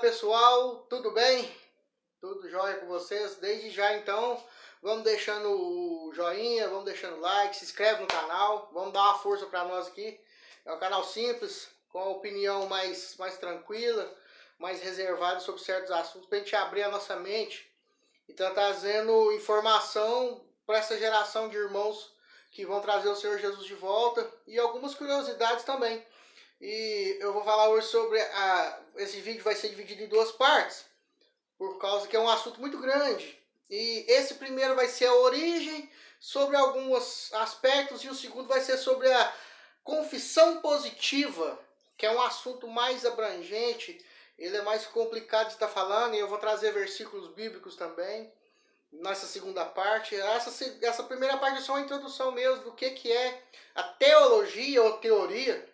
pessoal, tudo bem? Tudo jóia com vocês? Desde já então, vamos deixando o joinha, vamos deixando o like, se inscreve no canal, vamos dar uma força para nós aqui. É um canal simples, com a opinião mais tranquila, mais reservada sobre certos assuntos, para a gente abrir a nossa mente e estar trazendo informação para essa geração de irmãos que vão trazer o Senhor Jesus de volta e algumas curiosidades também. E eu vou falar hoje sobre esse vídeo vai ser dividido em duas partes, por causa que é um assunto muito grande. E esse primeiro vai ser a origem, sobre alguns aspectos, e o segundo vai ser sobre a confissão positiva, que é um assunto mais abrangente, ele é mais complicado de estar falando, e eu vou trazer versículos bíblicos também nessa segunda parte. Essa primeira parte é só uma introdução mesmo do que é a teologia ou teoria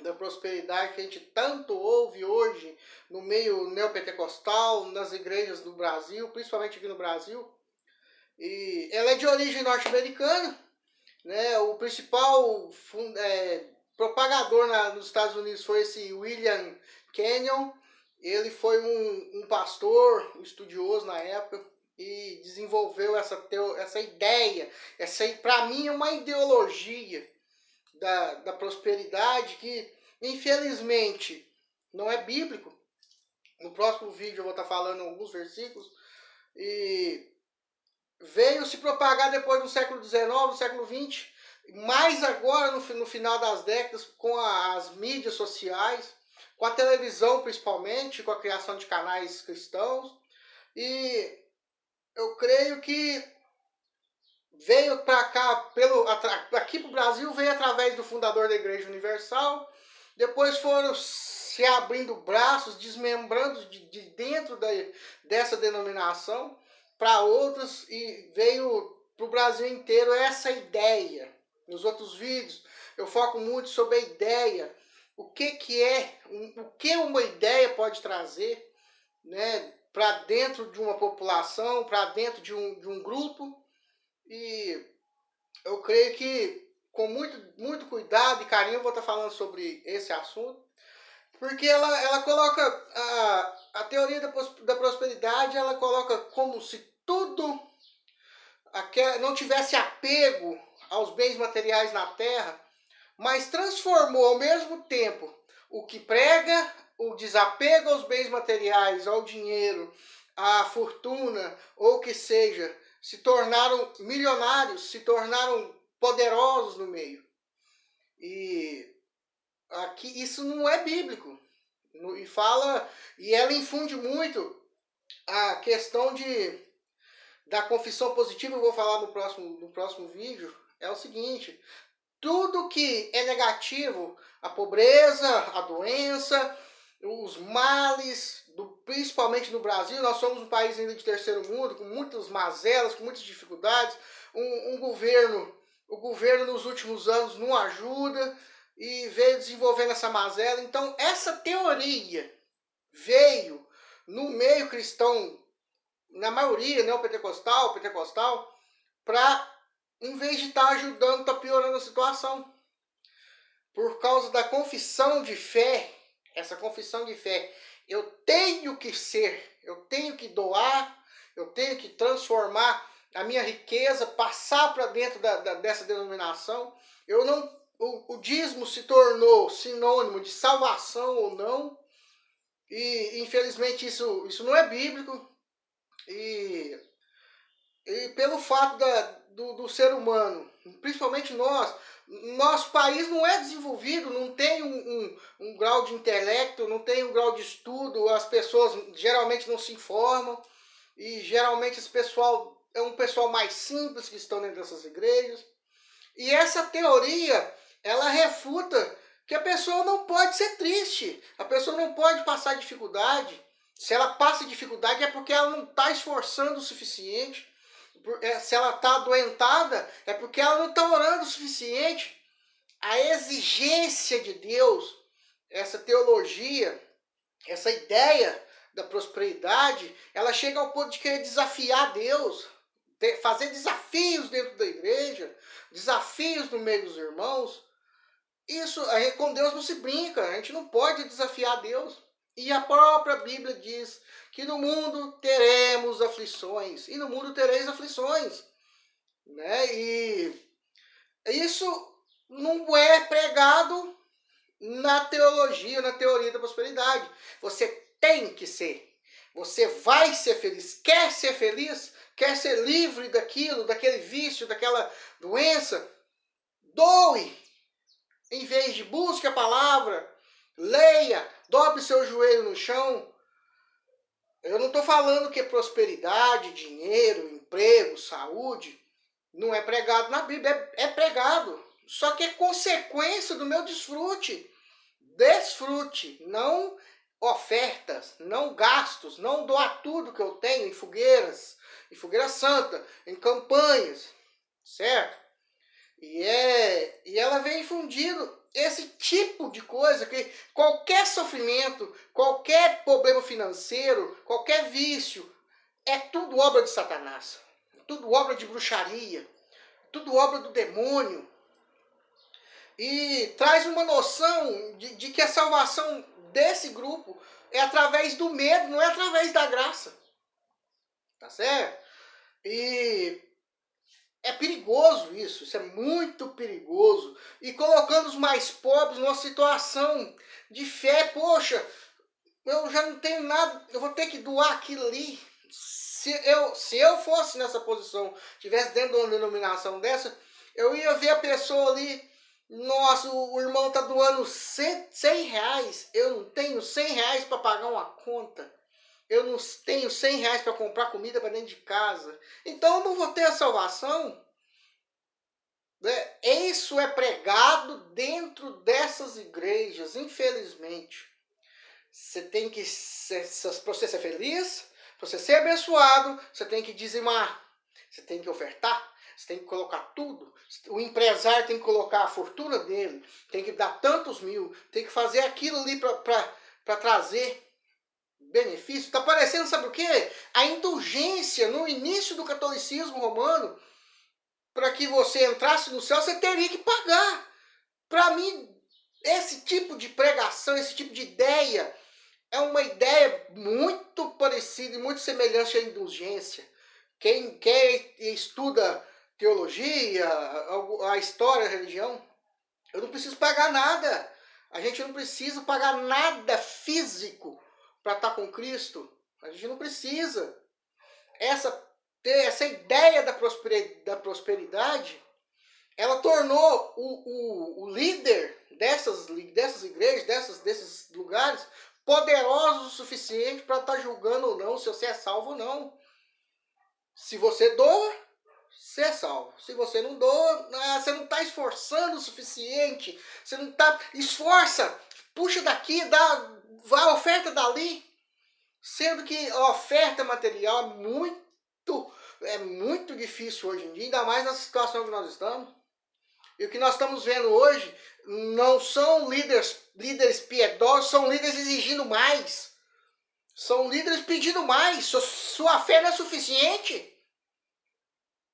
da prosperidade que a gente tanto ouve hoje no meio neopentecostal, nas igrejas do Brasil, principalmente aqui no Brasil. E ela é de origem norte-americana, né? O principal propagador nos Estados Unidos foi esse William Kenyon. Ele foi um pastor, um estudioso na época, e desenvolveu essa ideia, para mim é uma ideologia da prosperidade que, infelizmente, não é bíblico. No próximo vídeo eu vou estar falando alguns versículos. E veio se propagar depois do século XIX, do século XX, mais agora no final das décadas, com as mídias sociais, com a televisão principalmente, com a criação de canais cristãos. E eu creio que veio para cá, aqui para o Brasil, veio através do fundador da Igreja Universal. Depois foram se abrindo braços, desmembrando de dentro dessa denominação para outras, e veio para o Brasil inteiro essa ideia. Nos outros vídeos eu foco muito sobre a ideia, o que uma ideia pode trazer, né, para dentro de uma população, para dentro de um grupo. E eu creio que com muito cuidado e carinho eu vou estar falando sobre esse assunto, porque ela coloca a teoria da prosperidade, ela coloca como se tudo não tivesse apego aos bens materiais na terra, mas transformou ao mesmo tempo o que prega o desapego aos bens materiais, ao dinheiro, à fortuna, ou o que seja, se tornaram milionários, se tornaram poderosos no meio. E aqui isso não é bíblico. E ela infunde muito a questão da confissão positiva. Eu vou falar no próximo vídeo. É o seguinte: tudo que é negativo, a pobreza, a doença, os males, principalmente no Brasil, nós somos um país ainda de terceiro mundo, com muitas mazelas, com muitas dificuldades. O governo nos últimos anos não ajuda e veio desenvolvendo essa mazela. Então essa teoria veio no meio cristão, na maioria neopentecostal, pentecostal, para, em vez de estar ajudando, está piorando a situação. Por causa da confissão de fé, essa confissão de fé, eu tenho que ser, eu tenho que doar, eu tenho que transformar a minha riqueza, passar para dentro dessa denominação. O dízimo se tornou sinônimo de salvação ou não, e infelizmente isso não é bíblico. E pelo fato do ser humano, principalmente nosso país não é desenvolvido, não tem um grau de intelecto, não tem um grau de estudo, as pessoas geralmente não se informam, e geralmente esse pessoal é um pessoal mais simples que estão dentro dessas igrejas. E essa teoria, ela refuta que a pessoa não pode ser triste, a pessoa não pode passar dificuldade. Se ela passa dificuldade é porque ela não está esforçando o suficiente. Se ela está adoentada, é porque ela não está orando o suficiente. A exigência de Deus, essa teologia, essa ideia da prosperidade, ela chega ao ponto de querer desafiar Deus, fazer desafios dentro da igreja, desafios no meio dos irmãos. Isso, com Deus não se brinca, a gente não pode desafiar Deus. E a própria Bíblia diz que no mundo teremos aflições. E no mundo tereis aflições. Né? E isso não é pregado na teologia, na teoria da prosperidade. Você tem que ser. Você vai ser feliz. Quer ser feliz? Quer ser livre daquilo, daquele vício, daquela doença? Doe. Em vez de busque a palavra, leia, dobre seu joelho no chão. Eu não estou falando que prosperidade, dinheiro, emprego, saúde não é pregado na Bíblia. É pregado. Só que é consequência do meu desfrute. Desfrute, não ofertas, não gastos, não doar tudo que eu tenho em fogueira santa, em campanhas, certo? E ela vem infundindo esse tipo de coisa, que qualquer sofrimento, qualquer problema financeiro, qualquer vício, é tudo obra de Satanás, tudo obra de bruxaria, tudo obra do demônio. E traz uma noção de que a salvação desse grupo é através do medo, não é através da graça. Tá certo? E é perigoso isso é muito perigoso. E colocando os mais pobres numa situação de fé, poxa, eu já não tenho nada, eu vou ter que doar aquilo ali. Se eu fosse nessa posição, estivesse dentro de uma denominação dessa, eu ia ver a pessoa ali, nossa, o irmão está doando 100 reais, eu não tenho 100 reais para pagar uma conta, eu não tenho 100 reais para comprar comida para dentro de casa, então eu não vou ter a salvação. Isso é pregado dentro dessas igrejas, infelizmente. Você tem que, para você ser feliz, para você ser abençoado, você tem que dizimar, você tem que ofertar, você tem que colocar tudo. O empresário tem que colocar a fortuna dele, tem que dar tantos mil, tem que fazer aquilo ali para trazer benefício. Está parecendo, sabe o quê? A indulgência no início do catolicismo romano. Para que você entrasse no céu, você teria que pagar. Para mim, esse tipo de pregação, esse tipo de ideia, é uma ideia muito parecida e muito semelhante à indulgência. Quem estuda teologia, a história, a religião, eu não preciso pagar nada. A gente não precisa pagar nada físico para estar com Cristo. A gente não precisa. Essa ideia da prosperidade, ela tornou o líder dessas igrejas, desses lugares, poderosos o suficiente para estar julgando ou não se você é salvo ou não. Se você doa, você é salvo. Se você não doa, você não está esforçando o suficiente. Você não está... Esforça! Puxa daqui, dá a oferta dali. Sendo que a oferta material é muito difícil hoje em dia, ainda mais na situação que nós estamos. E o que nós estamos vendo hoje não são líderes piedosos, são líderes exigindo mais. São líderes pedindo mais. Sua fé não é suficiente.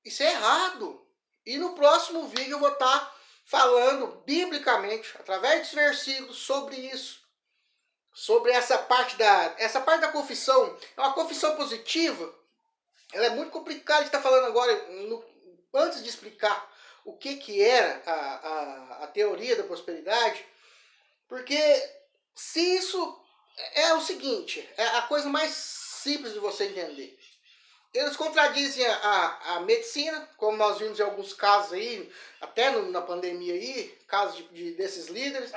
Isso é errado. E no próximo vídeo eu vou estar falando biblicamente, através dos versículos, sobre isso. Sobre essa parte da confissão. É uma confissão positiva. Ela é muito complicada de estar falando agora, antes de explicar o que era a teoria da prosperidade, porque se isso é o seguinte, é a coisa mais simples de você entender. Eles contradizem a medicina, como nós vimos em alguns casos aí, até na pandemia aí, casos desses líderes.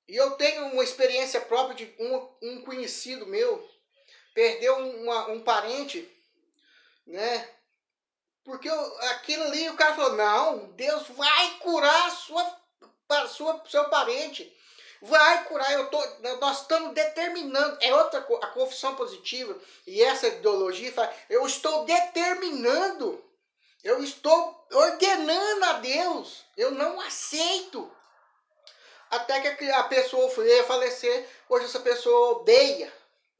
E eu tenho uma experiência própria de um conhecido meu, perdeu um parente, né? Porque aquilo ali, o cara falou, não, Deus vai curar seu parente. Vai curar, nós estamos determinando. É outra a confissão positiva. E essa ideologia fala, eu estou determinando. Eu estou ordenando a Deus. Eu não aceito. Até que a pessoa foi falecer. Hoje essa pessoa odeia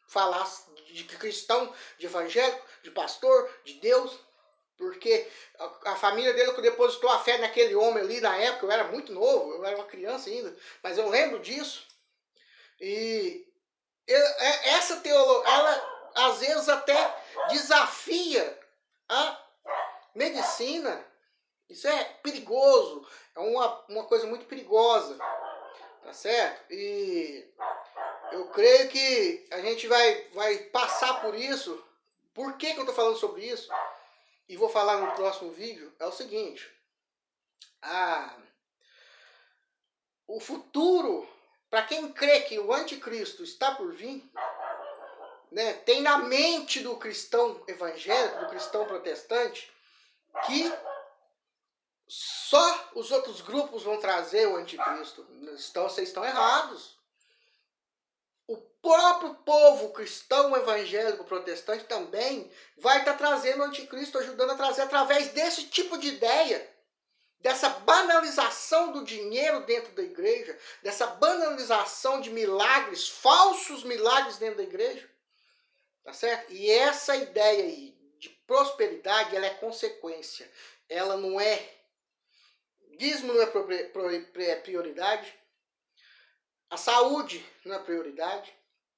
falar de cristão, de evangélico, de pastor, de Deus. Porque a família dele depositou a fé naquele homem ali na época. Eu era muito novo, eu era uma criança ainda. Mas eu lembro disso. E essa teologia, ela às vezes até desafia a medicina. Isso é perigoso, é uma coisa muito perigosa, tá certo? E eu creio que a gente vai passar por isso. Por que eu tô falando sobre isso? E vou falar no próximo vídeo. É o seguinte, o futuro, para quem crê que o anticristo está por vir, né, tem na mente do cristão evangélico, do cristão protestante, que só os outros grupos vão trazer o anticristo. Vocês estão errados. O próprio povo cristão evangélico protestante também vai estar trazendo o anticristo, ajudando a trazer através desse tipo de ideia, dessa banalização do dinheiro dentro da igreja, dessa banalização de milagres, falsos milagres dentro da igreja. Tá certo? E essa ideia aí de prosperidade, ela é consequência. Ela não é... Dízimo não é prioridade. A saúde não é prioridade.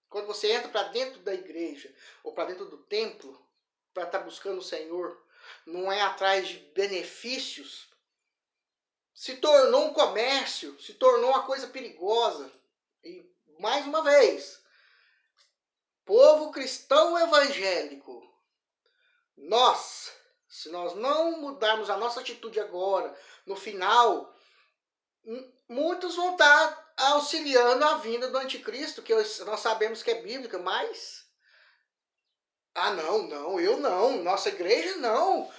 Quando você entra para dentro da igreja ou para dentro do templo para estar buscando o Senhor, não é atrás de benefícios, se tornou um comércio, se tornou uma coisa perigosa. E, mais uma vez, povo cristão evangélico, se nós não mudarmos a nossa atitude agora, no final, muitos vão estar auxiliando a vinda do anticristo, que nós sabemos que é bíblica, mas... não, eu não, nossa igreja não.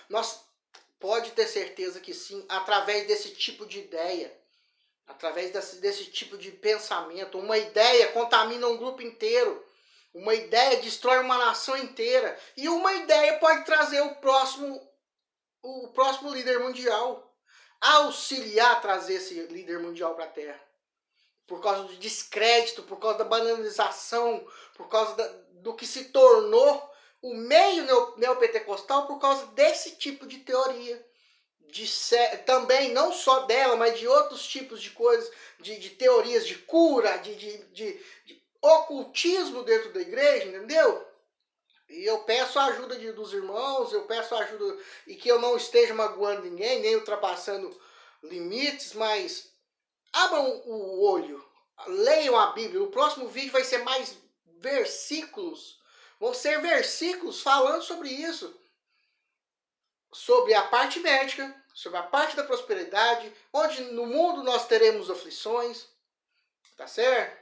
Pode ter certeza que sim, através desse tipo de ideia, através desse tipo de pensamento. Uma ideia contamina um grupo inteiro, uma ideia destrói uma nação inteira, e uma ideia pode trazer o próximo líder mundial, auxiliar a trazer esse líder mundial para a Terra. Por causa do descrédito, por causa da banalização, por causa do que se tornou o meio neopentecostal, por causa desse tipo de teoria. Também, não só dela, mas de outros tipos de coisas, de teorias de cura, de ocultismo dentro da igreja, entendeu? E eu peço a ajuda dos irmãos, eu peço a ajuda, e que eu não esteja magoando ninguém, nem ultrapassando limites, mas abram o olho, leiam a Bíblia. O próximo vídeo vai ser mais versículos, vão ser versículos falando sobre isso, sobre a parte médica, sobre a parte da prosperidade, onde no mundo nós teremos aflições, tá certo?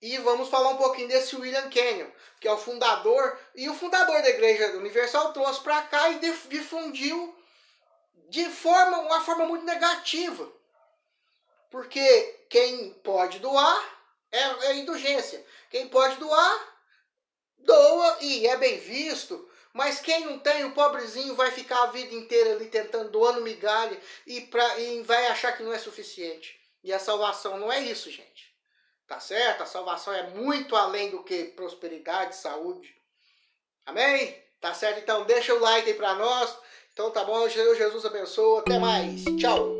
E vamos falar um pouquinho desse William Kenyon, que é o fundador, e o fundador da Igreja Universal trouxe para cá e difundiu de uma forma muito negativa. Porque quem pode doar é indulgência. Quem pode doar, doa e é bem visto. Mas quem não tem, o pobrezinho vai ficar a vida inteira ali tentando, doando migalha e vai achar que não é suficiente. E a salvação não é isso, gente. Tá certo? A salvação é muito além do que prosperidade, saúde. Amém? Tá certo? Então deixa o like aí pra nós. Então tá bom, Jesus abençoe. Até mais. Tchau.